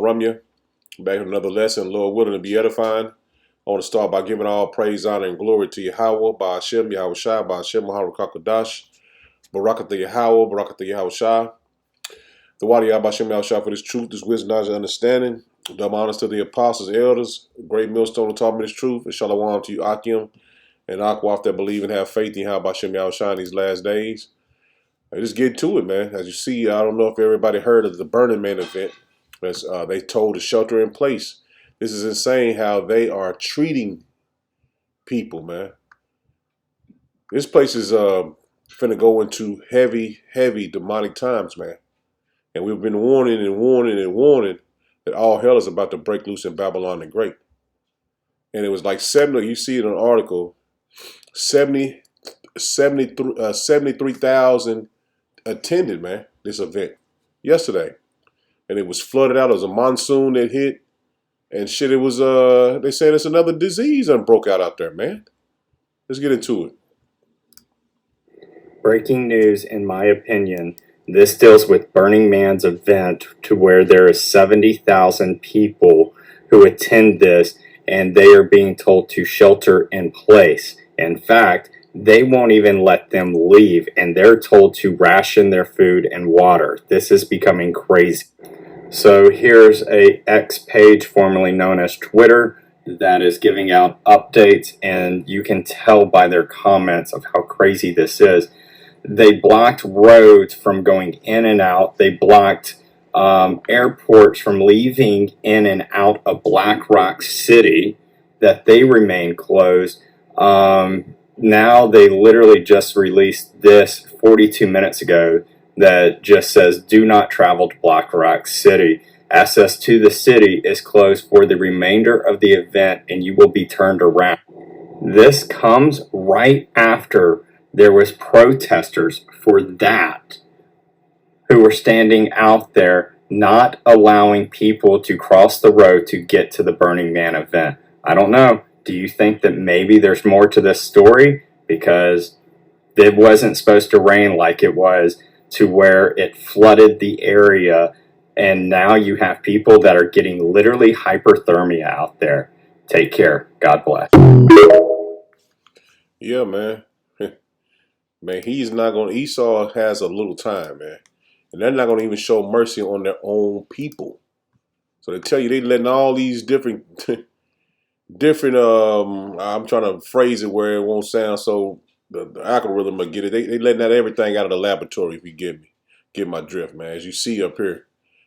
Ramya, back with another lesson, Lord willing to be edifying. I want to start by giving all praise, honor, and glory to Yahweh, by Hashem, Yahweh Shai, by Hashem, Muhammad Kakadash, Barakatha Yahweh, Barakatha Yahweh Shai, the Wadi Yahweh Hashem Yahweh Shai for this truth, this wisdom, knowledge, and understanding. Double honors to the apostles, elders, great millstone who taught me this truth, and shalom to you, Akim, and Akwaf that believe and have faith in Yahweh Hashem Yahweh Shai in these last days. Just get to it, man. As you see, I don't know if everybody heard of the Burning Man event. As they told to shelter in place. This is insane how they are treating people, man. This place is finna go into heavy, heavy demonic times, man. And we've been warning and warning and warning that all hell is about to break loose in Babylon the Great. And it was like 70, you see it in an article, 73,000 attended, man, this event yesterday. And it was flooded out. It was a monsoon that hit. And shit, it was, they said it's another disease that broke out there, man. Let's get into it. Breaking news, in my opinion. This deals with Burning Man's event, to where there is 70,000 people who attend this, and they are being told to shelter in place. In fact, they won't even let them leave, and they're told to ration their food and water. This is becoming crazy. So here's a X page formerly known as Twitter that is giving out updates, and you can tell by their comments of how crazy this is. They blocked roads from going in and out. They blocked airports from leaving in and out of Black Rock City, that they remain closed. Now they literally just released this 42 minutes ago that just says, do not travel to Black Rock City. Access to the city is closed for the remainder of the event, and you will be turned around. This comes right after there was protesters for that who were standing out there not allowing people to cross the road to get to the Burning Man event. I don't know. Do you think that maybe there's more to this story? Because it wasn't supposed to rain like it was, to where it flooded the area, and now you have people that are getting literally hyperthermia out there. Take care. God bless. Yeah, man. Man, he's not going to, Esau has a little time, man. And they're not going to even show mercy on their own people. So they tell you they letting all these different, I'm trying to phrase it where it won't sound so, the algorithm will get it. They letting out everything out of the laboratory, if you get me. Get my drift, man. As you see up here,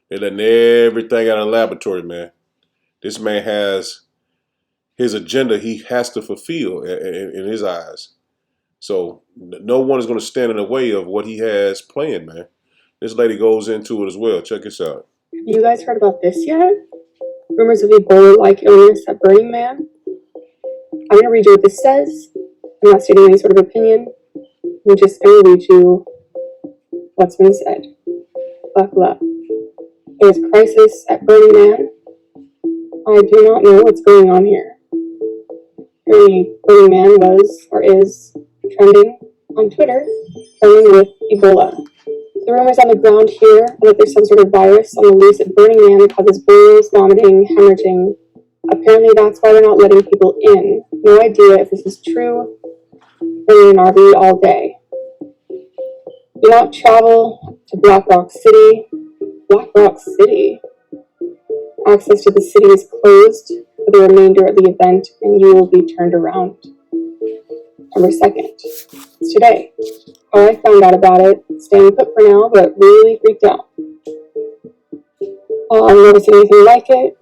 they're letting everything out of the laboratory, man. This man has his agenda he has to fulfill in his eyes. So no one is going to stand in the way of what he has planned, man. This lady goes into it as well. Check this out. You guys heard about this yet? Rumors of Ebola-like illness at Burning Man? I'm going to read you what this says. I'm not stating any sort of opinion. I'm just going to read you what's been said. Buckle up. There's a crisis at Burning Man. I do not know what's going on here. Apparently, Burning Man was, or is, trending on Twitter, trending with Ebola. The rumors on the ground here are that there's some sort of virus on the loose at Burning Man that causes boils, vomiting, hemorrhaging. Apparently that's why they're not letting people in. No idea if this is true. They're in an RV all day. Do not travel to Black Rock City. Black Rock City? Access to the city is closed for the remainder of the event, and you will be turned around. November 2nd. It's today. How I found out about it, staying put for now, but really freaked out. I've never seen anything like it.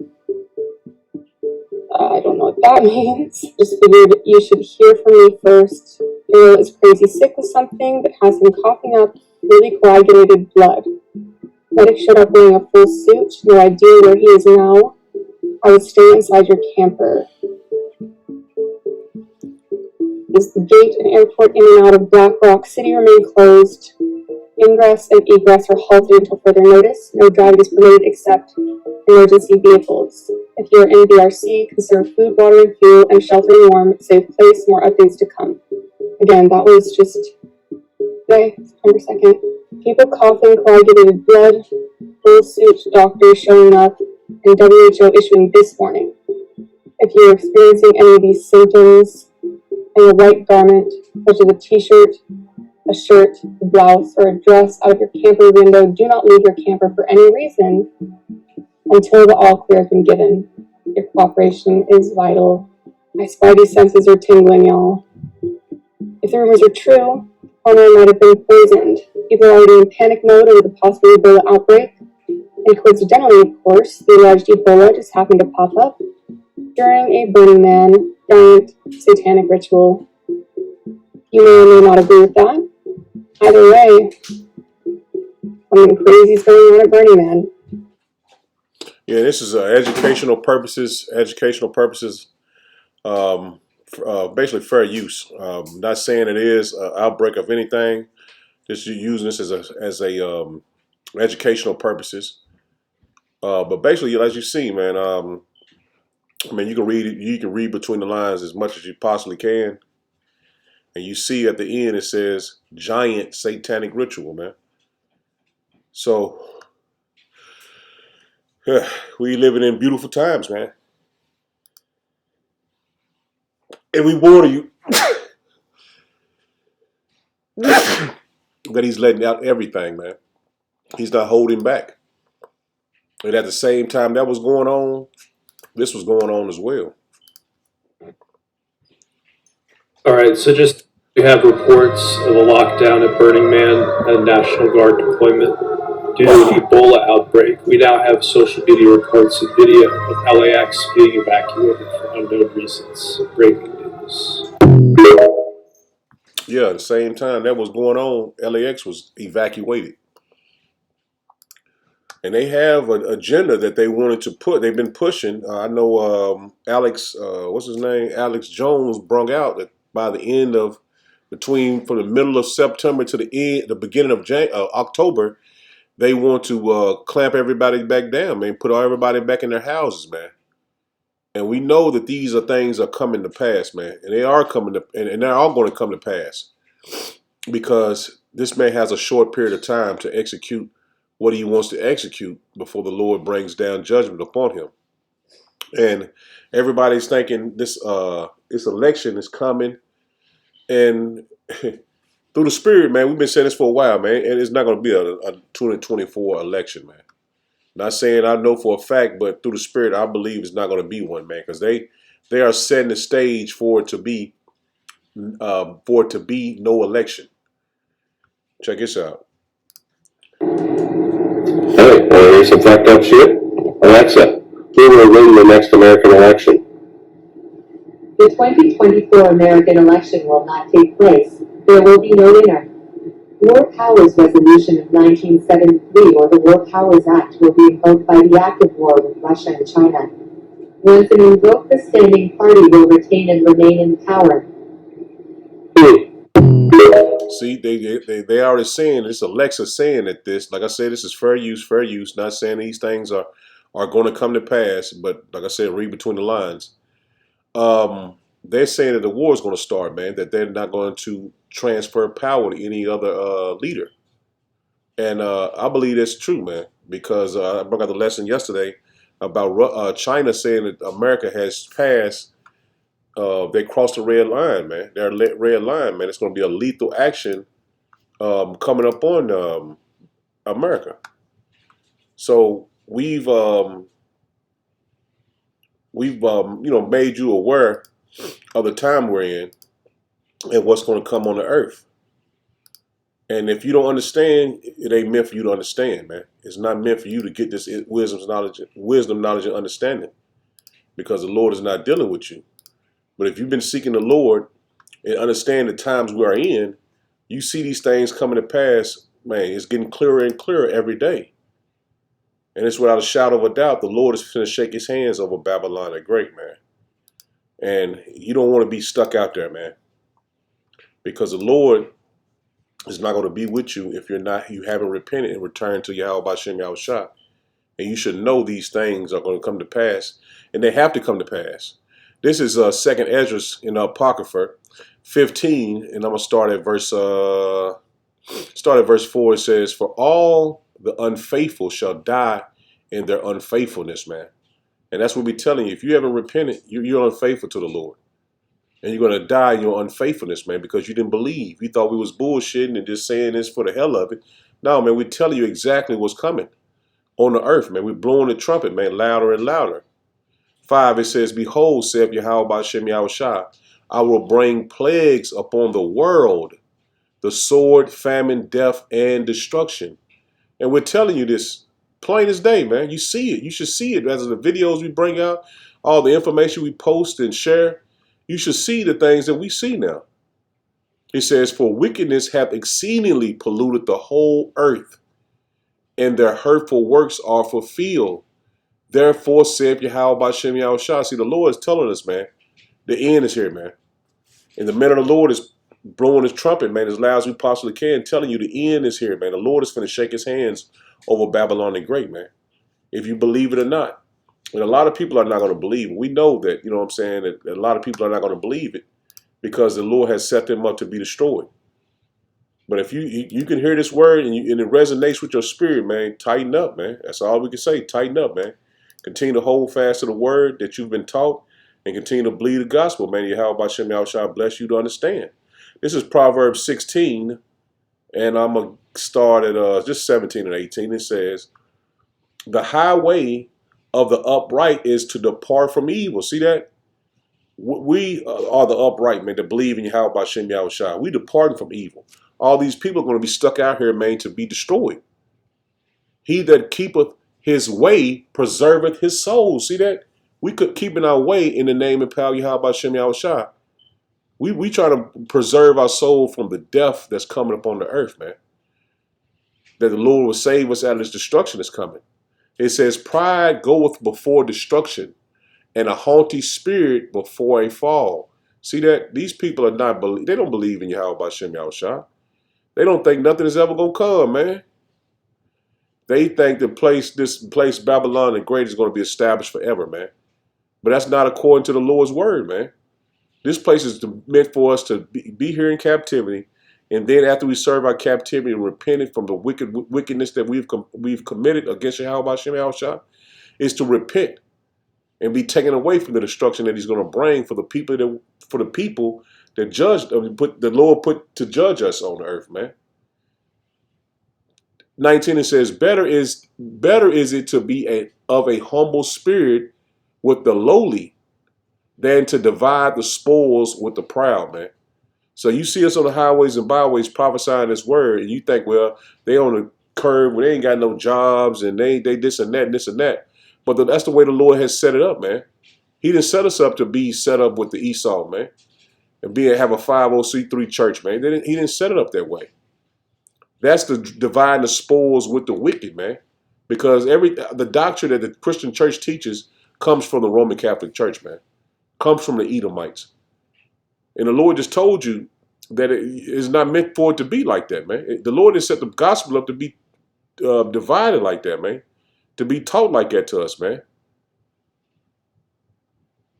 I don't know what that means. Just figured you should hear from me first. Ariel is crazy sick with something that has him coughing up really coagulated blood. Medic showed up wearing a full suit, no idea where he is now. I would stay inside your camper. As the gate and airport in and out of Black Rock City remain closed, ingress and egress are halted until further notice. No driving is permitted except emergency vehicles. If you are in BRC, conserve food, water, and fuel, and shelter in warm, safe place. More updates to come. Again, that was just today, September 2nd. People coughing, coagulated blood, full suit doctors showing up. and WHO issuing this warning. If you're experiencing any of these symptoms in a white garment, such as a t-shirt, a shirt, a blouse, or a dress out of your camper window, do not leave your camper for any reason until the all clear has been given. Your cooperation is vital. My spidey senses are tingling, y'all. If the rumors are true, Cornwall might have been poisoned. People are already in panic mode over the possible Ebola outbreak, and coincidentally, of course, the alleged Ebola just happened to pop up during a Burning Man giant satanic ritual. You may or may not agree with that. Either way, something crazy is going on at Burning Man. Yeah, this is educational purposes. Basically fair use. Not saying it is an outbreak of anything. Just using this as a educational purposes. But basically, as you see, man, I mean, you can read between the lines as much as you possibly can, and you see at the end it says giant satanic ritual, man. So we living in beautiful times, man, and we warn you that he's letting out everything, man. He's not holding back. And at the same time that was going on, this was going on as well. All right, so just we have reports of a lockdown at Burning Man and National Guard deployment due to the Ebola outbreak. We now have social media reports and video of LAX being evacuated for unknown reasons. Breaking news. Yeah, at the same time that was going on, LAX was evacuated. And they have an agenda that they wanted to put. They've been pushing. I know Alex, what's his name? Alex Jones brung out that by the end of from the middle of September to the beginning of October, they want to clamp everybody back down, man. Put everybody back in their houses, man. And we know that these are things are coming to pass, man, and they are coming to, and they're all going to come to pass because this man has a short period of time to execute what he wants to execute before the Lord brings down judgment upon him. And everybody's thinking this election is coming, and through the Spirit, man, we've been saying this for a while, man, and it's not going to be a 2024 election, man. Not saying I know for a fact, but through the Spirit, I believe it's not going to be one, man, because they are setting the stage for it to be no election. Check this out. Hey, want to hear some fucked up shit? Alexa, who will win the next American election? The 2024 American election will not take place. There will be no winner. War Powers Resolution of 1973 or the War Powers Act will be invoked by the act of war with Russia and China. Once it invoked, the standing party will retain and remain in power. See, they already saying this. Alexa saying that this, like I said, this is fair use. Not saying these things are going to come to pass, but like I said, read between the lines. They're saying that the war is going to start, man. That they're not going to transfer power to any other leader, and I believe that's true, man. Because I brought out the lesson yesterday about China saying that America has passed. They crossed the red line, man. Their red line, man. It's going to be a lethal action coming up on America. So we've made you aware of the time we're in and what's going to come on the earth. And if you don't understand, it ain't meant for you to understand, man. It's not meant for you to get this wisdom, knowledge, and understanding, because the Lord is not dealing with you. But if you've been seeking the Lord and understand the times we are in, you see these things coming to pass, man. It's getting clearer and clearer every day. And it's without a shadow of a doubt, the Lord is going to shake his hands over Babylon the Great, man. And you don't want to be stuck out there, man. Because the Lord is not going to be with you if you haven't repented and returned to Yahweh B'Shem Yahushua. And you should know these things are going to come to pass. And they have to come to pass. This is 2nd Esdras in Apocrypha 15, and I'm going to start at verse 4. It says, "For all the unfaithful shall die in their unfaithfulness, man. And that's what we're telling you. If you haven't repented, you're unfaithful to the Lord. And you're going to die in your unfaithfulness, man, because you didn't believe. You thought we was bullshitting and just saying this for the hell of it. No, man, we're telling you exactly what's coming on the earth, man. We're blowing the trumpet, man, louder and louder. 5, it says, Behold, saith Yahweh Ba'Shem Yahushua, I will bring plagues upon the world, the sword, famine, death, and destruction. And we're telling you this plain as day, man. You see it. You should see it. As the videos we bring out, all the information we post and share, you should see the things that we see now. It says, For wickedness hath exceedingly polluted the whole earth, and their hurtful works are fulfilled. Therefore saith Yahweh Ba'Shem Yahushua. See, the Lord is telling us, man, the end is here, man. And the man of the Lord is blowing his trumpet, man, as loud as we possibly can, telling you the end is here, man. The Lord is going to shake his hands over Babylon the Great, man, if you believe it or not. And a lot of people are not going to believe it. We know that, you know what I'm saying, that a lot of people are not going to believe it because the Lord has set them up to be destroyed. But if you can hear this word and it resonates with your spirit, man, tighten up, man. That's all we can say. Tighten up, man. Continue to hold fast to the word that you've been taught and continue to believe the gospel, man. Yahweh Ba'Shem Yahushua bless you to understand. This is Proverbs 16, and I'm going to start at just 17 and 18. It says, The highway of the upright is to depart from evil. See that? We are the upright, man, that believe in Yahweh Ba'Shem Yahushua. We departing from evil. All these people are going to be stuck out here, man, to be destroyed. He that keepeth his way preserveth his soul. See that? We could keep in our way in the name and power of Yahweh Ba'Shem Yahushua. We try to preserve our soul from the death that's coming upon the earth, man. That the Lord will save us out of this destruction that's coming. It says, Pride goeth before destruction, and a haughty spirit before a fall. See that? These people are not, they don't believe in Yahweh Ba'Shem Yahushua. They don't think nothing is ever going to come, man. They think this place, Babylon the Great, is going to be established forever, man. But that's not according to the Lord's word, man. This place is meant for us to be here in captivity, and then after we serve our captivity and repented from the wickedness that we've committed against Yahweh Ba'Shem Yahushua, is to repent and be taken away from the destruction that He's going to bring for the people that judge, the Lord put to judge us on the earth, man. 19, it says, Better is it to be of a humble spirit with the lowly than to divide the spoils with the proud, man. So you see us on the highways and byways prophesying this word, and you think, well, they on the curve where they ain't got no jobs, and they this and that and this and that. But that's the way the Lord has set it up, man. He didn't set us up to be set up with the Esau, man, and have a 501c3 church, man. He didn't set it up that way. That's the dividing the spoils with the wicked, man. Because the doctrine that the Christian church teaches comes from the Roman Catholic Church, man. Comes from the Edomites. And the Lord just told you that it is not meant for it to be like that, man. The Lord has set the gospel up to be divided like that, man. To be taught like that to us, man.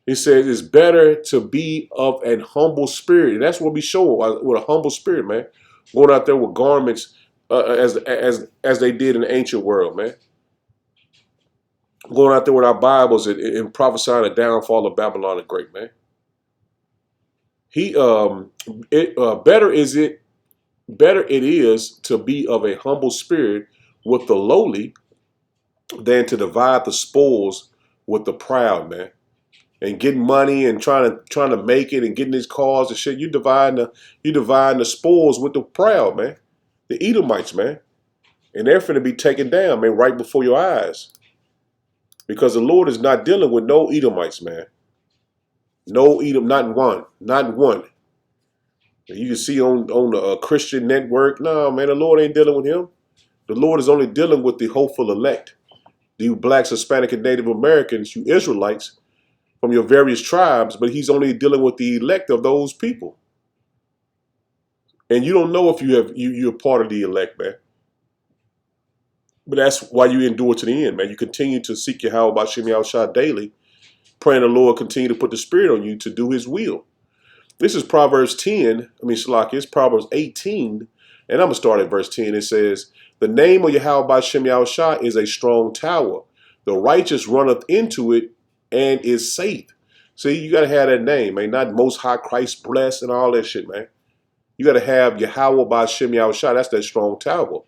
He says it's better to be of an humble spirit. And that's what we show with a humble spirit, man. Going out there with garments as they did in the ancient world, man. Going out there with our Bibles and prophesying the downfall of Babylon the Great, man. Better it is to be of a humble spirit with the lowly than to divide the spoils with the proud, man. And getting money and trying to make it and getting these cars and shit. You divide the spoils with the proud, man. The Edomites, man. And they're finna be taken down, man, right before your eyes. Because the Lord is not dealing with no Edomites, man. No Edom, not one. Not one. You can see on the Christian network, no, man, the Lord ain't dealing with him. The Lord is only dealing with the hopeful elect. You blacks, Hispanic, and Native Americans, you Israelites, from your various tribes, but He's only dealing with the elect of those people. And you don't know if you're part of the elect, man. But that's why you endure to the end, man. You continue to seek Yahweh Ba'Shem Yahushua daily, praying the Lord continue to put the Spirit on you to do His will. This is Proverbs 10. It's Proverbs 18, and I'm going to start at verse 10. It says, The name of Yahweh Ba'Shem Yahushua is a strong tower. The righteous runneth into it and is safe. See, you got to have that name, man. Not Most High Christ blessed and all that shit, man. You got to have Yahweh Ba'Shem Yahushua. That's that strong tower.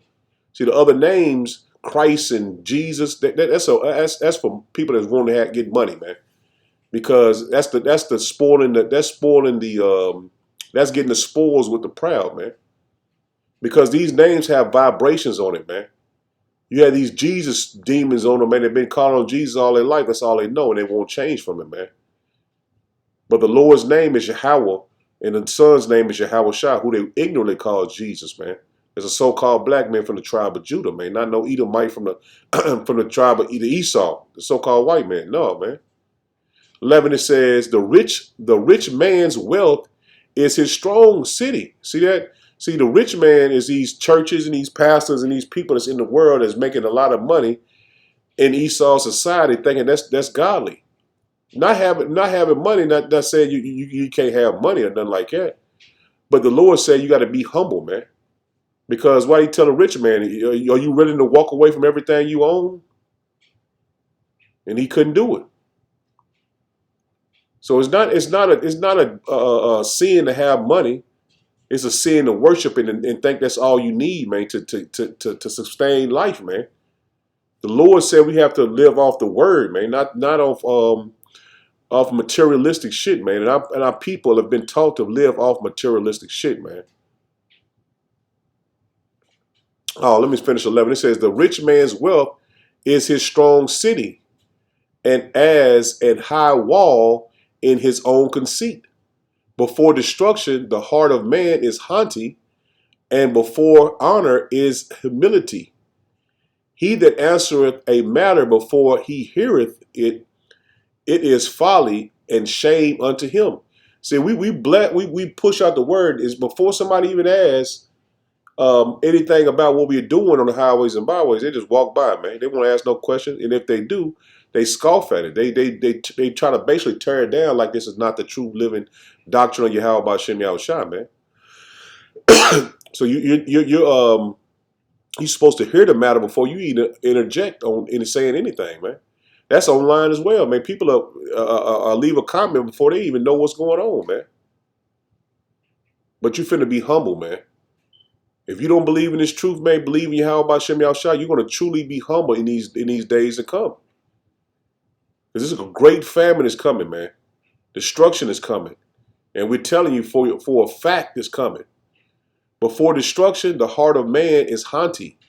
See, the other names, Christ and Jesus, that's for people that want to get money, man. Because that's spoiling that's getting the spoils with the proud, man. Because these names have vibrations on it, man. You have these Jesus demons on them, man. They've been calling on Jesus all their life. That's all they know, and they won't change from it, man. But the Lord's name is Yahweh, and the Son's name is Yahweh Shah, who they ignorantly call Jesus, man. There's a so-called black man from the tribe of Judah, man. Not no Edomite from the from the tribe of Esau, the so-called white man. No, man. 11, it says, the rich man's wealth is his strong city. See that? See, the rich man is these churches and these pastors and these people that's in the world that's making a lot of money in Esau society, thinking that's godly. Not having money, not saying you can't have money or nothing like that. But the Lord said you got to be humble, man. Because why he tell a rich man, are you willing to walk away from everything you own? And he couldn't do it. So it's not a sin to have money. It's a sin to worship it and think that's all you need, man, to sustain life, man. The Lord said we have to live off the word, man, not off materialistic shit, man. And our people have been taught to live off materialistic shit, man. Oh, let me finish 11. It says, the rich man's wealth is his strong city, and as an high wall in his own conceit. Before destruction, the heart of man is haughty, and before honor is humility. He that answereth a matter before he heareth it, it is folly and shame unto him. See, we push out the word is before somebody even asks anything about what we're doing on the highways and byways. They just walk by, man. They won't ask no questions, and if they do, they scoff at it. They try to basically tear it down like this is not the true living doctrine of Yahweh Ba'Shem Yahushua, man. So you're supposed to hear the matter before you even interject on in saying anything, man. That's online as well, man. People leave a comment before they even know what's going on, man. But you finna be humble, man. If you don't believe in this truth, man, believe in Yahweh Ba'Shem Yahushua, you're gonna truly be humble in these days to come. Because this is a great famine is coming, man. Destruction is coming. And we're telling you for a fact it's coming. Before destruction, the heart of man is haughty,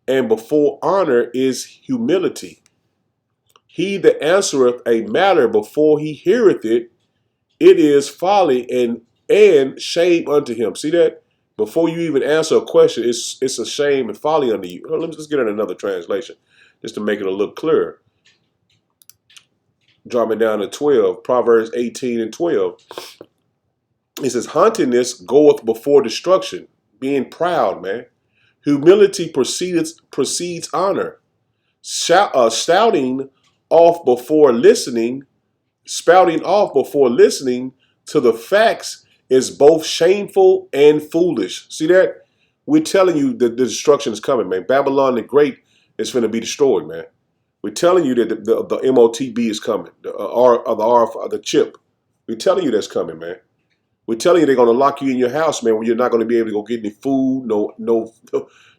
and before honor is humility. He that answereth a matter before he heareth it, it is folly and shame unto him. See that? Before you even answer a question, it's a shame and folly unto you. Let me just get in another translation, just to make it a little clearer. Drop it down to 12, Proverbs 18 and 12. It says, haughtiness goeth before destruction, being proud, man. Humility precedes honor. Spouting off before listening to the facts is both shameful and foolish. See that? We're telling you that the destruction is coming, man. Babylon the Great is going to be destroyed, man. We're telling you that the MOTB is coming, the chip. We're telling you that's coming, man. We're telling you they're going to lock you in your house, man, where you're not going to be able to go get any food, no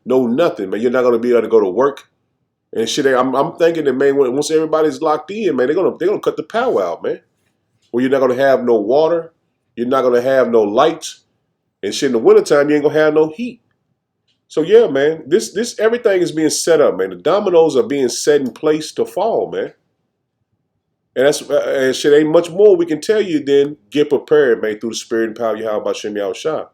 nothing, man. You're not going to be able to go to work and shit. I'm thinking that, man, once everybody's locked in, man, they're gonna cut the power out, man. Where you're not going to have no water, you're not going to have no lights, and shit in the wintertime, you ain't going to have no heat. So yeah, man, this everything is being set up, man. The dominoes are being set in place to fall, man. And that's and shit ain't much more we can tell you than get prepared, man, through the spirit and power of Yahweh Ba'Shem Yahushua.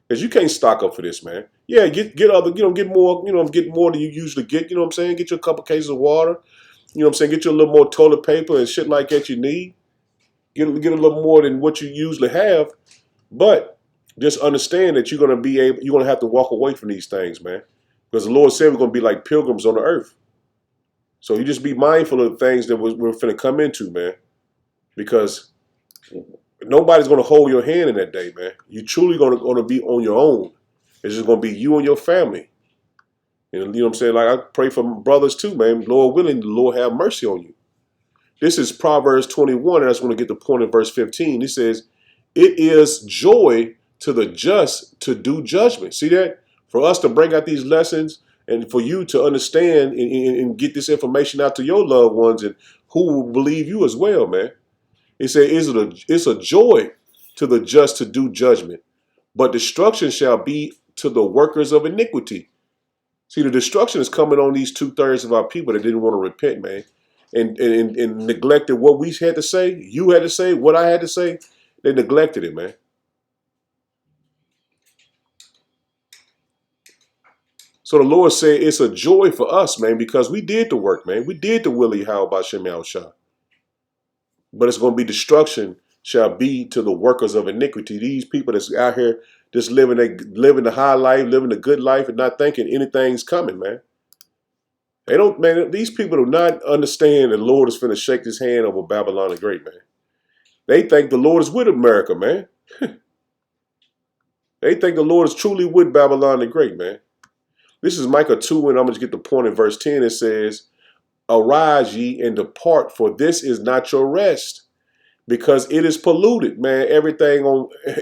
Because you can't stock up for this, man. Yeah, get other, get more, get more than you usually get, you know what I'm saying? Get you a couple cases of water, you know what I'm saying? Get you a little more toilet paper and shit like that you need. Get a little more than what you usually have. But just understand that you're gonna have to walk away from these things, man. Because the Lord said we're gonna be like pilgrims on the earth. So you just be mindful of the things that we're finna come into, man. Because nobody's gonna hold your hand in that day, man. You're truly gonna be on your own. It's just gonna be you and your family. And you know what I'm saying? Like I pray for brothers too, man. Lord willing, the Lord have mercy on you. This is Proverbs 21, and I just want to get the point in verse 15. He says, it is joy to the just to do judgment. See that? For us to bring out these lessons and for you to understand and get this information out to your loved ones and who will believe you as well, man. It says, it's a joy to the just to do judgment, but destruction shall be to the workers of iniquity. See, the destruction is coming on these 2/3 of our people that didn't want to repent, man, and neglected what we had to say, you had to say, what I had to say. They neglected it, man. So the Lord said it's a joy for us, man, because we did the work, man. We did the will of Yahweh B'Shem Yahushua. But it's going to be destruction shall be to the workers of iniquity. These people that's out here just living the high life, living the good life, and not thinking anything's coming, man. They don't, man. These people do not understand that the Lord is finna shake his hand over Babylon the Great, man. They think the Lord is with America, man. They think the Lord is truly with Babylon the Great, man. This is Micah 2, and I'm going to get the point in verse 10. It says, arise ye and depart, for this is not your rest, because it is polluted, man. Everything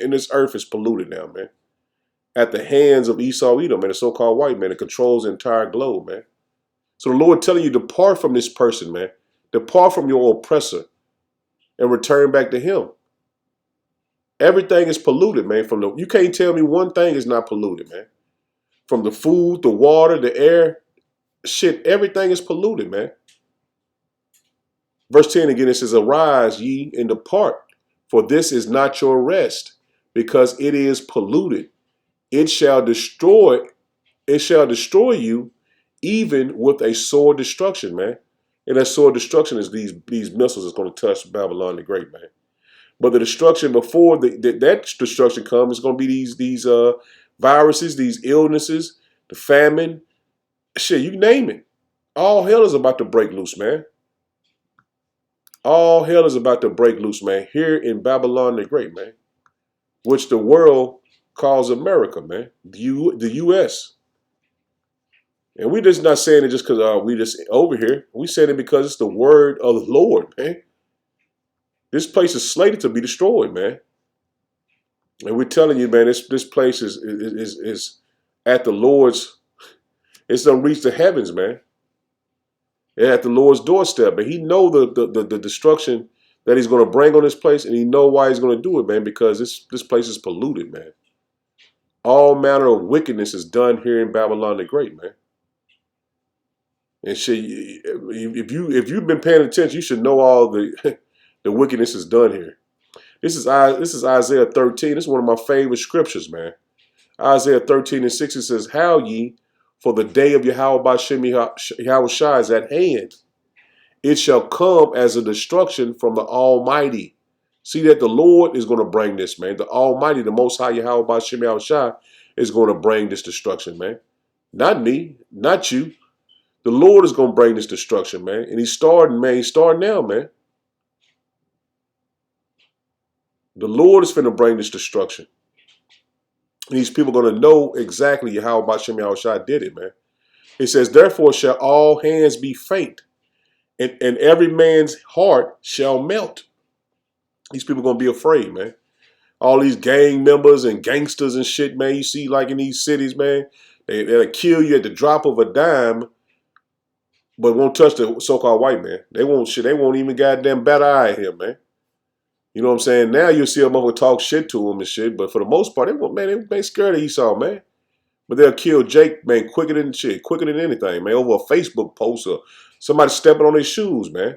in this earth is polluted now, man. At the hands of Esau Edom, man, the so-called white man that controls the entire globe, man. So the Lord telling you, depart from this person, man. Depart from your oppressor and return back to him. Everything is polluted, man. You can't tell me one thing is not polluted, man. From the food, the water, the air, shit, everything is polluted, man. Verse 10 again, it says, arise ye and depart, for this is not your rest, because it is polluted. It shall destroy you even with a sore destruction, man. And that sore destruction is these missiles that's going to touch Babylon the Great, man. But the destruction before that destruction comes is going to be these viruses, these illnesses, the famine, shit, you name it. All hell is about to break loose, man. All hell is about to break loose, man, here in Babylon the Great, man, which the world calls America, man, the U.S. And we just not saying it just because we just over here. We saying it because it's the word of the Lord, man. This place is slated to be destroyed, man. And we're telling you, man, this place is at the Lord's. It's done reached the heavens, man. It's at the Lord's doorstep, and He know the destruction that He's going to bring on this place, and He know why He's going to do it, man. Because this place is polluted, man. All manner of wickedness is done here in Babylon the Great, man. And shit, if you've been paying attention, you should know all the wickedness is done here. This is Isaiah 13. This is one of my favorite scriptures, man. Isaiah 13:6, it says, "How ye, for the day of Yahweh B'Shem Yahushua is at hand. It shall come as a destruction from the Almighty." See that the Lord is going to bring this, man. The Almighty, the Most High Yahweh B'Shem Yahushua is going to bring this destruction, man. Not me, not you. The Lord is going to bring this destruction, man. And He's starting, man. He's starting now, man. The Lord is finna bring this destruction. And these people are going to know exactly how B'Shem Yahushua did it, man. It says, "Therefore shall all hands be faint, and every man's heart shall melt." These people are going to be afraid, man. All these gang members and gangsters and shit, man, you see like in these cities, man, they'll kill you at the drop of a dime, but won't touch the so-called white man. They won't even goddamn bat an eye at him, man. You know what I'm saying? Now you'll see a motherfucker talk shit to him and shit, but for the most part, they scared of Esau, man. But they'll kill Jake, man, quicker than anything, man, over a Facebook post or somebody stepping on his shoes, man.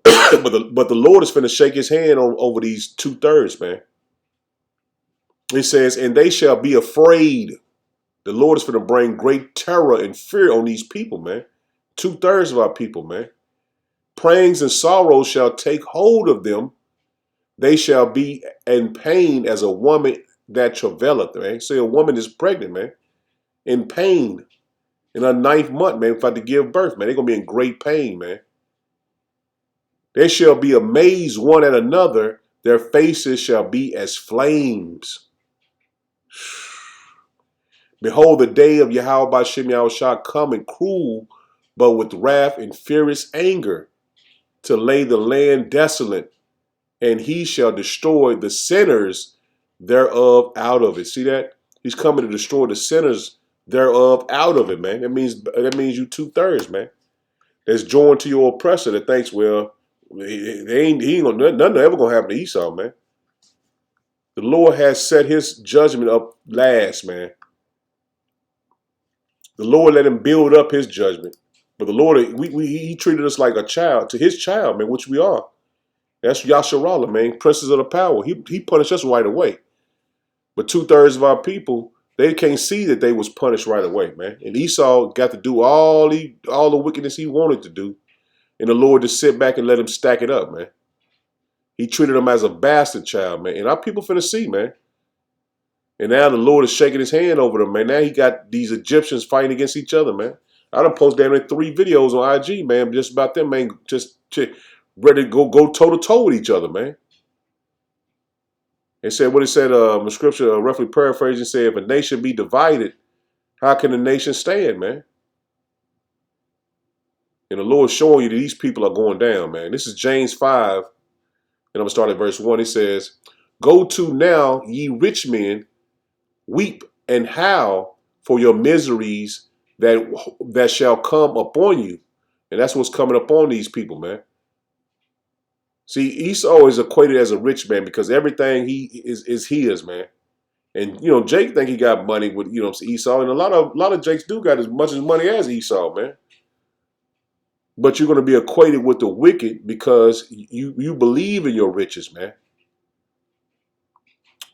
but the Lord is finna shake His hand over these 2/3, man. It says, "And they shall be afraid." The Lord is finna bring great terror and fear on these people, man. 2/3 of our people, man. "Pangs and sorrows shall take hold of them. They shall be in pain as a woman that travaileth," man. Say a woman is pregnant, man. In pain. In her 9th month, man, about to give birth, man. They're going to be in great pain, man. "They shall be amazed one at another. Their faces shall be as flames." Behold, the day of Yahweh Bashem Yahushua coming cruel, but with wrath and furious anger, to lay the land desolate, and he shall destroy the sinners thereof out of it. See that? He's coming to destroy the sinners thereof out of it, man. That means you 2/3, man. That's joined to your oppressor that thinks, well, nothing ever gonna happen to Esau, man. The Lord has set his judgment up last, man. The Lord let him build up his judgment. But the Lord, he treated us like a child, to his child, man, which we are. That's Yasharallah, man, princes of the power. He punished us right away. But 2/3 of our people, they can't see that they was punished right away, man. And Esau got to do all the wickedness he wanted to do. And the Lord just sit back and let him stack it up, man. He treated him as a bastard child, man. And our people finna see, man. And now the Lord is shaking his hand over them, man. Now he got these Egyptians fighting against each other, man. I done posted damn near 3 videos on IG, man, just about them, man, just ready to go toe-to-toe with each other, man. It said what it said, the scripture, roughly paraphrasing, said, if a nation be divided, how can a nation stand, man? And the Lord showing you that these people are going down, man. This is James 5, and I'm going to start at verse 1. It says, go to now, ye rich men, weep and howl for your miseries that shall come upon you. And that's what's coming upon these people, man. See, Esau is equated as a rich man because everything he is his, man. And you know, Jake think he got money with Esau, and a lot of Jakes do got as much as money as Esau, man. But you're going to be equated with the wicked because you believe in your riches, man.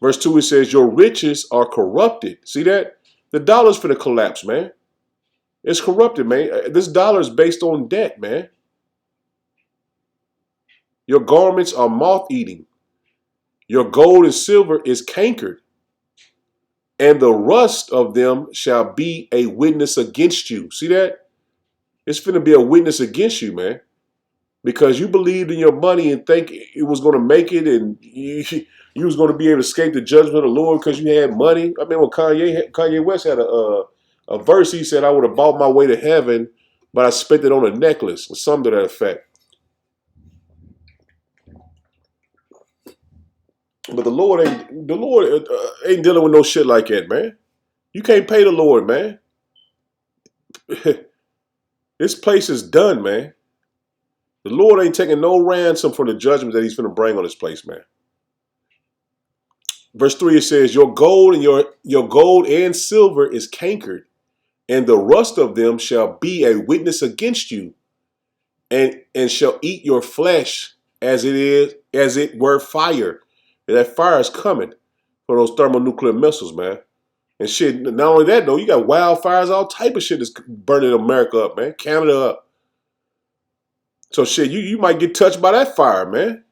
Verse 2, it says, your riches are corrupted. See that? The dollar's finna collapse, man. It's corrupted, man. This dollar is based on debt, man. Your garments are moth-eating. Your gold and silver is cankered. And the rust of them shall be a witness against you. See that? It's finna be a witness against you, man. Because you believed in your money and think it was going to make it and you was going to be able to escape the judgment of the Lord because you had money. I mean, when Kanye West had a verse, he said, I would have bought my way to heaven, but I spent it on a necklace or something to that effect. But the Lord ain't dealing with no shit like that, man. You can't pay the Lord, man. This place is done, man. The Lord ain't taking no ransom for the judgment that he's finna bring on this place, man. Verse 3, it says, your gold and silver is cankered, and the rust of them shall be a witness against you, and shall eat your flesh as it were fire. And that fire is coming for those thermonuclear missiles, man. And shit, not only that, though, you got wildfires, all type of shit that's burning America up, man. Canada up. So shit, you might get touched by that fire, man.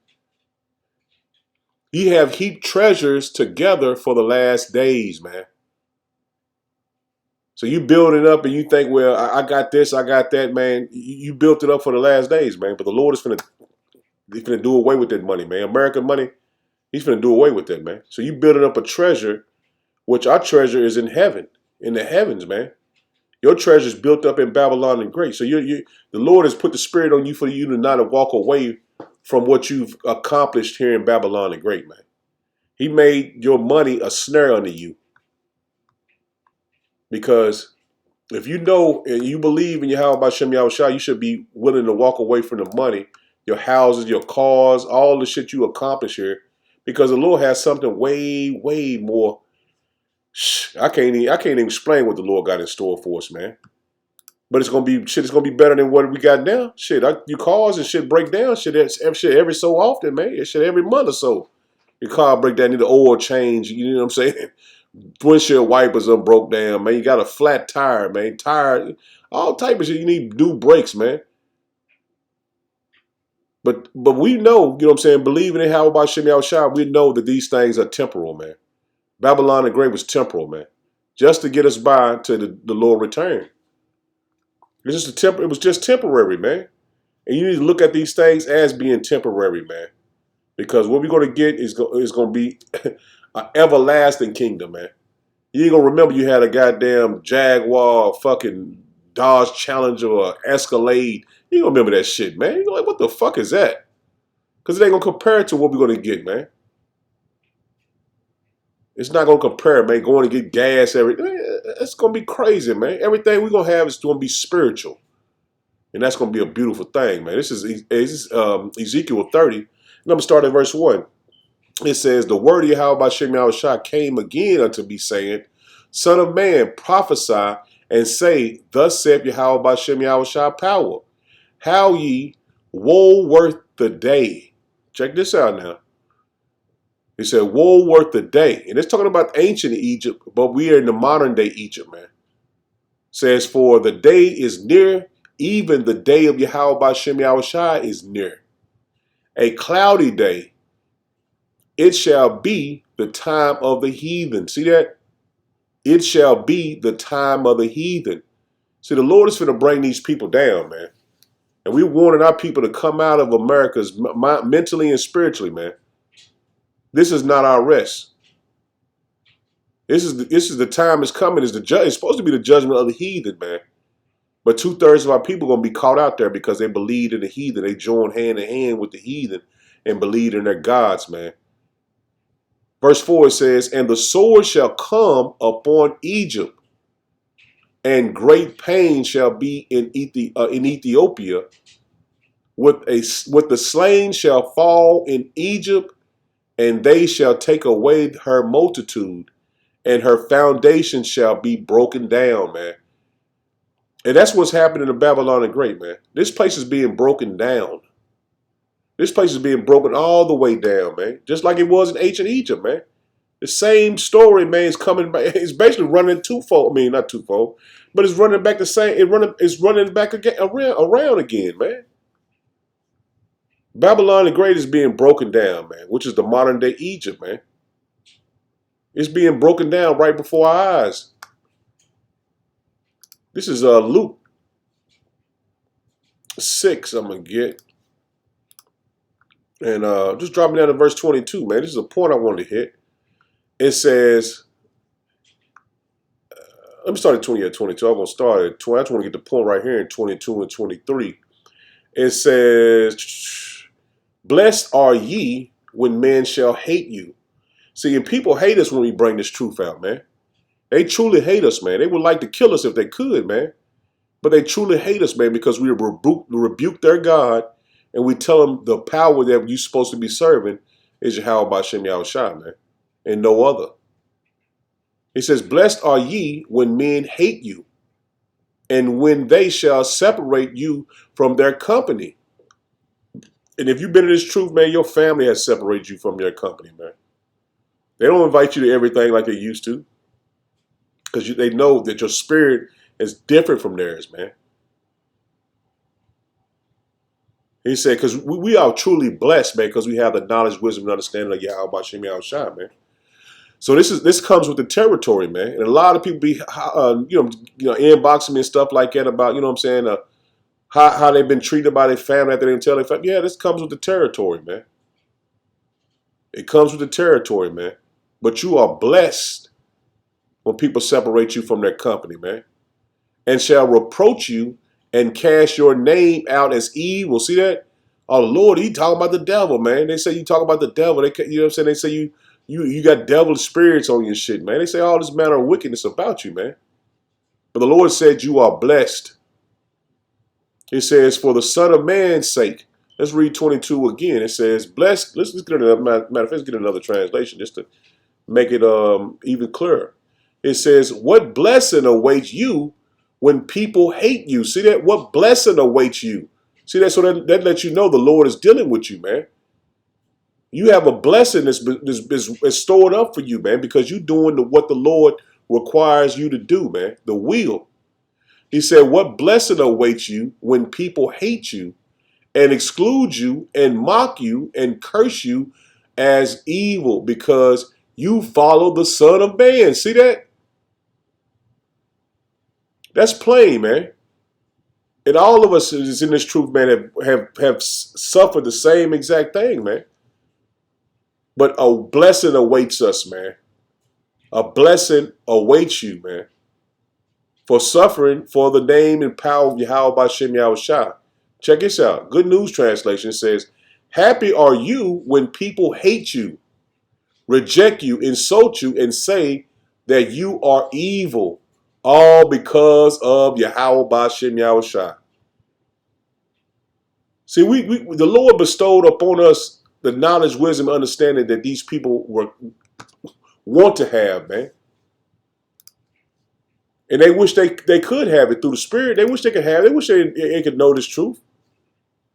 Ye have heaped treasures together for the last days, man. So you build it up and you think, well, I got this, I got that, man. You built it up for the last days, man. But the Lord is finna do away with that money, man. American money, he's finna do away with that, man. So you building up a treasure, which our treasure is in heaven, in the heavens, man. Your treasure is built up in Babylon the Great. So the Lord has put the spirit on you for you to not walk away from what you've accomplished here in Babylon the Great, man. He made your money a snare unto you. Because if you know and you believe in Yahweh Bashem Yahushua, you should be willing to walk away from the money, your houses, your cars, all the shit you accomplish here. Because the Lord has something way, way more. I can't even explain what the Lord got in store for us, man. But it's gonna be better than what we got now. Shit, your cars and shit break down. Shit every so often, man. Shit every month or so. Your car break down, need the oil change. You know what I'm saying? Windshield wipers are broke down, man. You got a flat tire, man. Tire, all type of shit. You need new brakes, man. But we know, you know what I'm saying, believing in how about Shem Yahushua, we know that these things are temporal, man. Babylon the Great was temporal, man. Just to get us by to the Lord return. It was just temporary, man. And you need to look at these things as being temporary, man. Because what we're going to get is going to be an everlasting kingdom, man. You ain't gonna remember you had a goddamn Jaguar, fucking Dodge Challenger, or Escalade. You ain't gonna remember that shit, man. You're like, what the fuck is that? Because it ain't gonna compare to what we're gonna get, man. It's not gonna compare, man. Going to get gas, it's gonna be crazy, man. Everything we're gonna have is gonna be spiritual. And that's going to be a beautiful thing, man. This is Ezekiel 30. And I'm going to start at verse 1. It says, the word of Yahweh by Shem Yahushua came again unto me, saying, Son of man, prophesy and say, Thus saith Yahweh by Shem Yahushua power. How ye, woe worth the day. Check this out now. He said, woe worth the day. And it's talking about ancient Egypt, but we are in the modern day Egypt, man. It says, for the day is near, even the day of Yahweh by Shem Yahushua is near. A cloudy day, it shall be the time of the heathen. See that? It shall be the time of the heathen. See, the Lord is going to bring these people down, man. And we wanted our people to come out of America's mentally and spiritually, man. This is not our rest. This is the time is coming. It's supposed to be the judgment of the heathen, man. But 2/3 of our people are going to be caught out there because they believed in the heathen. They joined hand in hand with the heathen and believed in their gods, man. Verse 4 says, and the sword shall come upon Egypt, and great pain shall be in Ethiopia. With the slain shall fall in Egypt, and they shall take away her multitude, and her foundation shall be broken down, man. And that's what's happening in Babylon the Great, man. This place is being broken down. This place is being broken all the way down, man. Just like it was in ancient Egypt, man. The same story, man, is coming back. It's basically running twofold. I mean, not twofold, but it's running back the same. It's running back again, around again, man. Babylon the Great is being broken down, man, which is the modern day Egypt, man. It's being broken down right before our eyes. This is Luke 6, I'm going to get. And just dropping down to verse 22, man. This is a point I wanted to hit. It says, let me start at 20 at 22. I'm going to start at 20. I just want to get the point right here in 22 and 23. It says, blessed are ye when men shall hate you. See, and people hate us when we bring this truth out, man. They truly hate us, man. They would like to kill us if they could, man. But they truly hate us, man, because we rebuke their God, and we tell them the power that you're supposed to be serving is Yahweh by Shem Yahushua, man, and no other. He says, blessed are ye when men hate you, and when they shall separate you from their company. And if you've been in this truth, man, your family has separated you from their company, man. They don't invite you to everything like they used to, because they know that your spirit is different from theirs, man. He said, because we are truly blessed, man, because we have the knowledge, wisdom, and understanding of Yahweh by Shem Yahushua, man. So this comes with the territory, man. And a lot of people be, inboxing me and stuff like that about, you know what I'm saying, how they've been treated by their family after they didn't tell their family. Yeah, this comes with the territory, man. It comes with the territory, man. But you are blessed when people separate you from their company, man. And shall reproach you and cast your name out as evil. See that? Oh, Lord, he talking about the devil, man. They say you talk about the devil. You know what I'm saying? They say you got devil spirits on your shit, man. They say all this manner of wickedness about you, man. But the Lord said you are blessed. It says, for the Son of Man's sake. Let's read 22 again. It says, blessed. Let's get another, matter of fact, let's get another translation just to make it even clearer. It says, what blessing awaits you when people hate you? See that? What blessing awaits you? See that? So that lets you know the Lord is dealing with you, man. You have a blessing that's stored up for you, man, because you're doing what the Lord requires you to do, man. The will. He said, what blessing awaits you when people hate you and exclude you and mock you and curse you as evil because you follow the Son of Man. See that? That's plain, man. And all of us is in this truth, man, have suffered the same exact thing, man. But a blessing awaits us, man. A blessing awaits you, man, for suffering for the name and power of Yahweh Bashem Yahushua. Check this out. Good News Translation says, happy are you when people hate you, reject you, insult you, and say that you are evil, all because of Yahweh Bashem Yahushua. See, the Lord bestowed upon us the knowledge, wisdom, understanding that these people want to have, man. And they wish they could have it through the Spirit. They wish they could have it. They wish they could know this truth.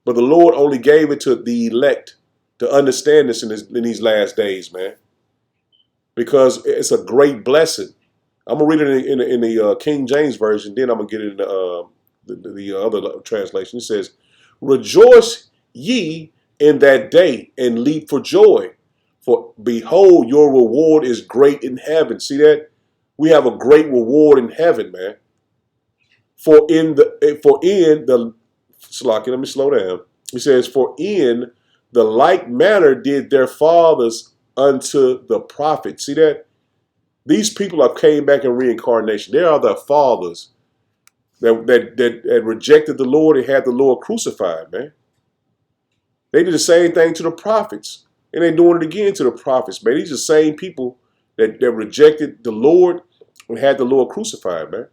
But the Lord only gave it to the elect to understand this in these last days, man. Because it's a great blessing. I'm going to read it in the King James Version. Then I'm going to get it in the other translation. It says, rejoice ye in that day and leap for joy. For behold, your reward is great in heaven. See that? We have a great reward in heaven, man. For in the Slocky, let me slow down. He says, for in the like manner did their fathers unto the prophets. See that? These people have came back in reincarnation. They are the fathers that rejected the Lord and had the Lord crucified, man. They did the same thing to the prophets. And they're doing it again to the prophets, man. These are the same people that rejected the Lord and had the Lord crucified, man.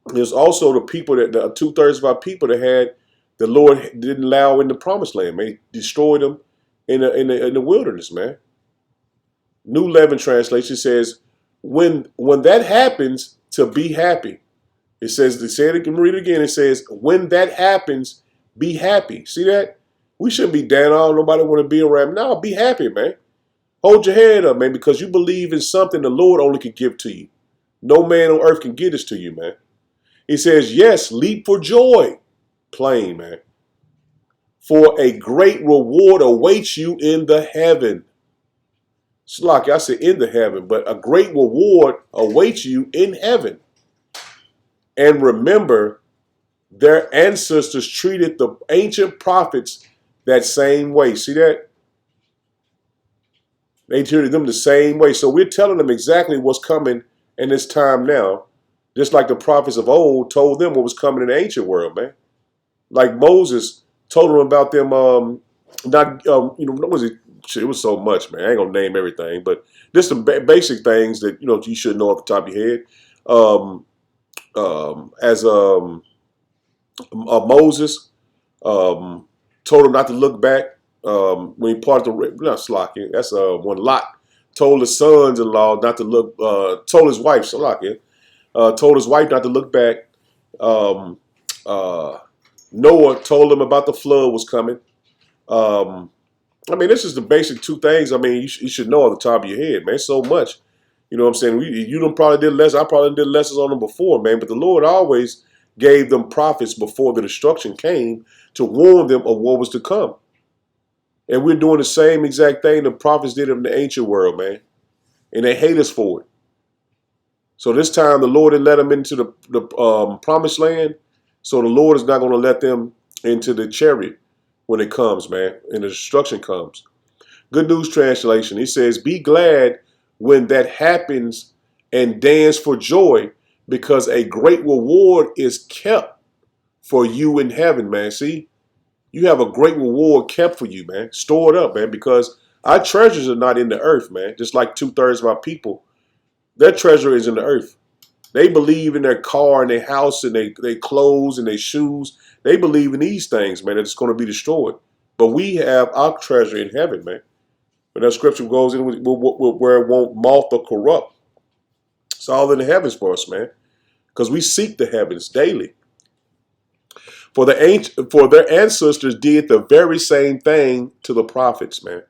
There's also the people that 2/3 of our people that had the Lord didn't allow in the promised land, man. He destroyed them in the wilderness, man. New Living Translation says, when that happens, to be happy. It says, they say it, can read it again. It says, when that happens, be happy. See that? We shouldn't be down on nobody want to be around. No, be happy, man. Hold your head up, man, because you believe in something the Lord only can give to you. No man on earth can give this to you, man. He says, yes, leap for joy. Plain, man. For a great reward awaits you in the heaven. It's like I said in the heaven, but a great reward awaits you in heaven. And remember, their ancestors treated the ancient prophets that same way. See that? They treated them the same way. So we're telling them exactly what's coming in this time now. Just like the prophets of old told them what was coming in the ancient world, man. Like Moses told them about them, what was it? It was so much, man. I ain't gonna name everything, but just some basic things that you should know off the top of your head. Moses told him not to look back when he parted the not Slocky. That's when Lot told his sons-in-law not to look. Told his wife Slocky. Told his wife not to look back. Noah told him about the flood was coming. This is the basic two things. You should know off the top of your head, man. So much. You know what I'm saying? You done probably did lessons. I probably did lessons on them before, man. But the Lord always gave them prophets before the destruction came to warn them of what was to come. And we're doing the same exact thing the prophets did in the ancient world, man. And they hate us for it. So this time the Lord had let them into the promised land. So the Lord is not going to let them into the chariot when it comes, man, and the destruction comes. Good News Translation. He says, be glad when that happens and dance for joy because a great reward is kept for you in heaven, man. See, you have a great reward kept for you, man. Store it up, man, because our treasures are not in the earth, man. Just like 2/3 of our people, their treasure is in the earth. They believe in their car and their house and their clothes and their shoes. They believe in these things, man, that's going to be destroyed. But we have our treasure in heaven, man. But that scripture goes in where it won't moth or corrupt. It's all in the heavens for us, man. Because we seek the heavens daily. For their ancestors did the very same thing to the prophets, man.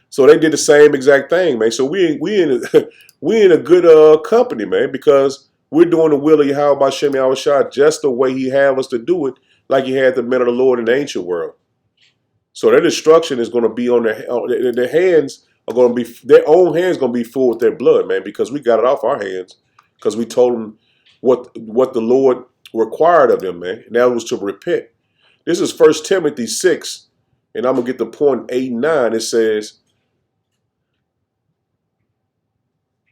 So they did the same exact thing, man. So we in a good company, man, because we're doing the will of Yahweh Bashem Yahushua just the way He had us to do it, like He had the men of the Lord in the ancient world. So their destruction is going to be on their hands are going to be their own hands going to be full with their blood, man, because we got it off our hands because we told them what the Lord required of them, man, and that was to repent. This is 1 Timothy 6, and I'm gonna get the point 8 and 9. It says,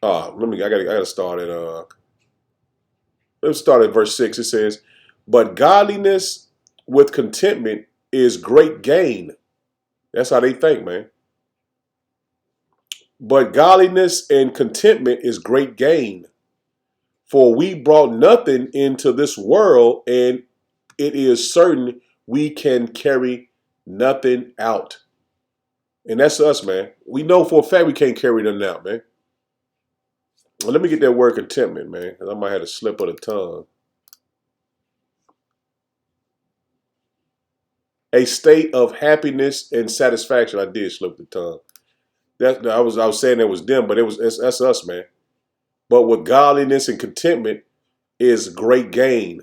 I gotta start at let's start at verse 6. It says, "But godliness with contentment is great gain." That's how they think, man. But godliness and contentment is great gain. For we brought nothing into this world, and it is certain we can carry nothing out. And that's us, man. We know for a fact we can't carry nothing out, man. Well, let me get that word contentment, man, because I might have a slip of the tongue. A state of happiness and satisfaction. I did slip the tongue. I was saying that was them, but that's us, man. But with godliness and contentment is great gain.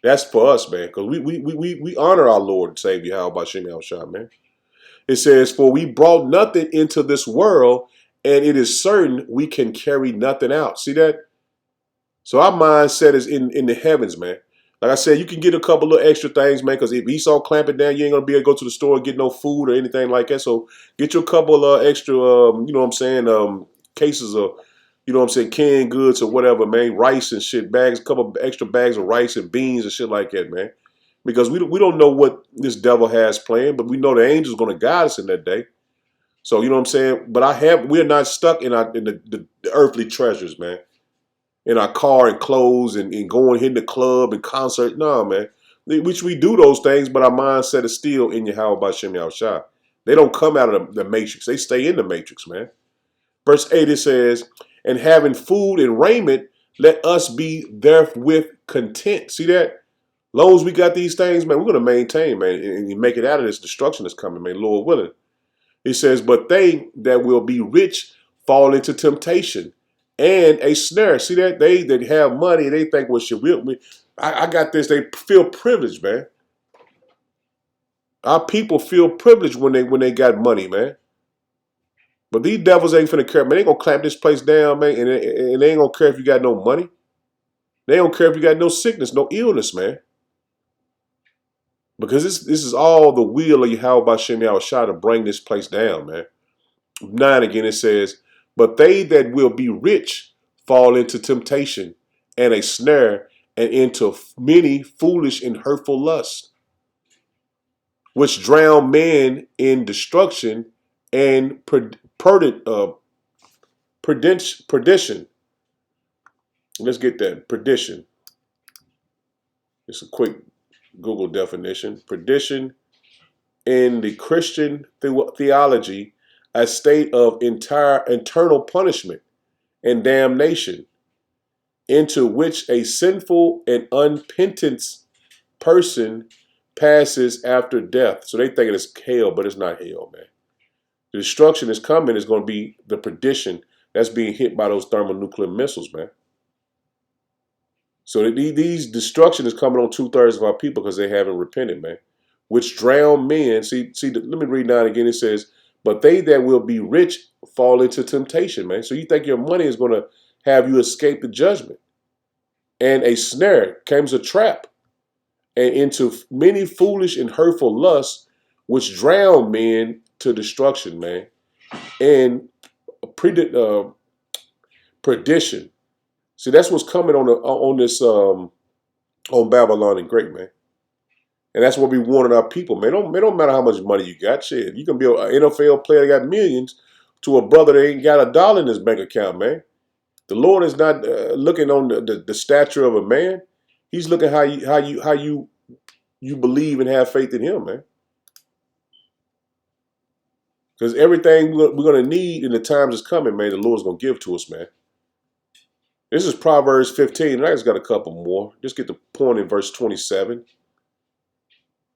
That's for us, man, because we honor our Lord and Savior, how about Shem Yahushua, man. It says, "For we brought nothing into this world, and it is certain we can carry nothing out." See that? So our mindset is in the heavens, man. Like I said, you can get a couple of extra things, man, because if Esau clamp it down, you ain't going to be able to go to the store and get no food or anything like that. So get you a couple of extra, you know what I'm saying, cases of, you know what I'm saying, canned goods or whatever, man, rice and shit, bags, a couple of extra bags of rice and beans and shit like that, man. Because we don't know what this devil has planned, but we know the angel's going to guide us in that day. So, you know what I'm saying? But we're not stuck in the earthly treasures, man. In our car and clothes and going hitting the club and concert. No, man. Which we do those things, but our mindset is still in Yahweh B'Shem Yahushua. They don't come out of the matrix. They stay in the matrix, man. Verse 8, it says, "And having food and raiment, let us be therewith content." See that? Long as we got these things, man, we're going to maintain, man, and make it out of this destruction that's coming, man, Lord willing. It says, "But they that will be rich fall into temptation and a snare." See that? They that have money, they think, well, shit, I got this. They feel privileged, man. Our people feel privileged when they got money, man. But these devils ain't finna care, man. They gonna clamp this place down, man, and they ain't gonna care if you got no money. They don't care if you got no sickness, no illness, man. Because this is all the will of Yahweh B'Shem Yahushua to bring this place down, man. 9 again, it says, "But they that will be rich fall into temptation and a snare and into many foolish and hurtful lusts, which drown men in destruction and perdition." Let's get that. Perdition. It's a quick Google definition. Perdition in the Christian theology, a state of internal punishment and damnation, into which a sinful and unrepentant person passes after death. So they think it's hell, but it's not hell, man. The destruction is coming is going to be the perdition that's being hit by those thermonuclear missiles, man. So these destruction is coming on 2/3 of our people because they haven't repented, man. Which drown men. Let me read 9 again. It says, "But they that will be rich fall into temptation," man. So you think your money is going to have you escape the judgment. "And a snare," comes a trap, "and into many foolish and hurtful lusts, which drown men to destruction," man. "And perdition." See, that's what's coming on Babylon and Great, man. And that's what we warning our people, man. It don't matter how much money you got. Shit, you can be an NFL player that got millions to a brother that ain't got $1 in his bank account, man. The Lord is not looking on the stature of a man. He's looking how you believe and have faith in Him, man. Because everything we're going to need in the times that's coming, man, the Lord's going to give to us, man. This is Proverbs 15, and I just got a couple more. Just get the point in verse 27.